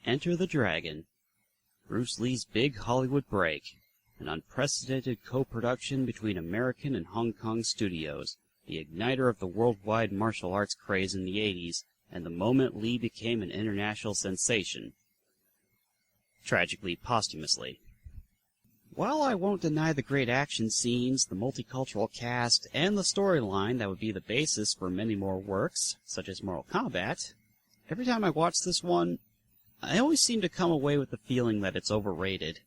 Enter the Dragon, Bruce Lee's big Hollywood break, an unprecedented co-production between American and Hong Kong studios, the igniter of the worldwide martial arts craze in the 80s, and the moment Lee became an international sensation. Tragically posthumously. While I won't deny the great action scenes, the multicultural cast, and the storyline that would be the basis for many more works, such as Mortal Kombat, every time I watch this one, I always seem to come away with the feeling that it's overrated.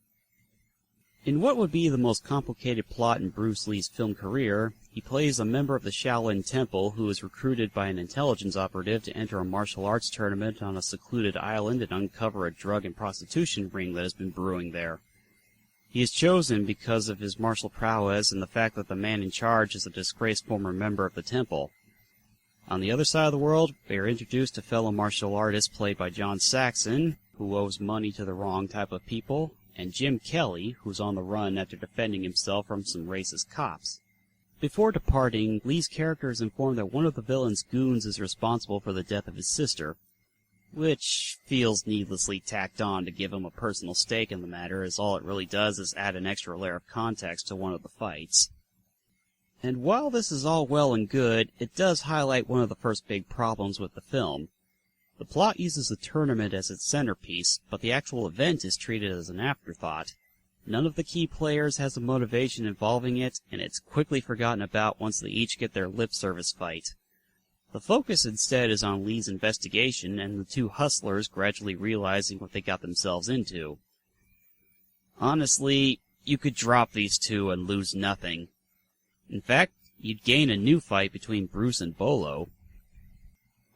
In what would be the most complicated plot in Bruce Lee's film career, he plays a member of the Shaolin Temple who is recruited by an intelligence operative to enter a martial arts tournament on a secluded island and uncover a drug and prostitution ring that has been brewing there. He is chosen because of his martial prowess and the fact that the man in charge is a disgraced former member of the temple. On the other side of the world, they are introduced to fellow martial artist played by John Saxon, who owes money to the wrong type of people, and Jim Kelly, who's on the run after defending himself from some racist cops. Before departing, Lee's character is informed that one of the villain's goons is responsible for the death of his sister, which feels needlessly tacked on to give him a personal stake in the matter, as all it really does is add an extra layer of context to one of the fights. And while this is all well and good, it does highlight one of the first big problems with the film. The plot uses the tournament as its centerpiece, but the actual event is treated as an afterthought. None of the key players has a motivation involving it, and it's quickly forgotten about once they each get their lip service fight. The focus instead is on Lee's investigation and the two hustlers gradually realizing what they got themselves into. Honestly, you could drop these two and lose nothing. In fact, you'd gain a new fight between Bruce and Bolo.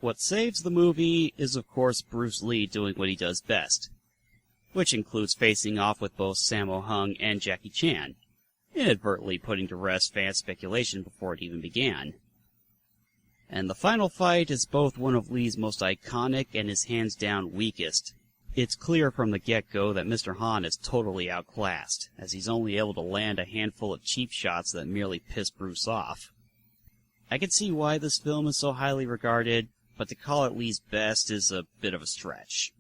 What saves the movie is of course Bruce Lee doing what he does best, which includes facing off with both Sammo Hung and Jackie Chan, inadvertently putting to rest fan speculation before it even began. And the final fight is both one of Lee's most iconic and his hands-down weakest. It's clear from the get-go that Mr. Han is totally outclassed, as he's only able to land a handful of cheap shots that merely piss Bruce off. I can see why this film is so highly regarded, but to call it Lee's best is a bit of a stretch.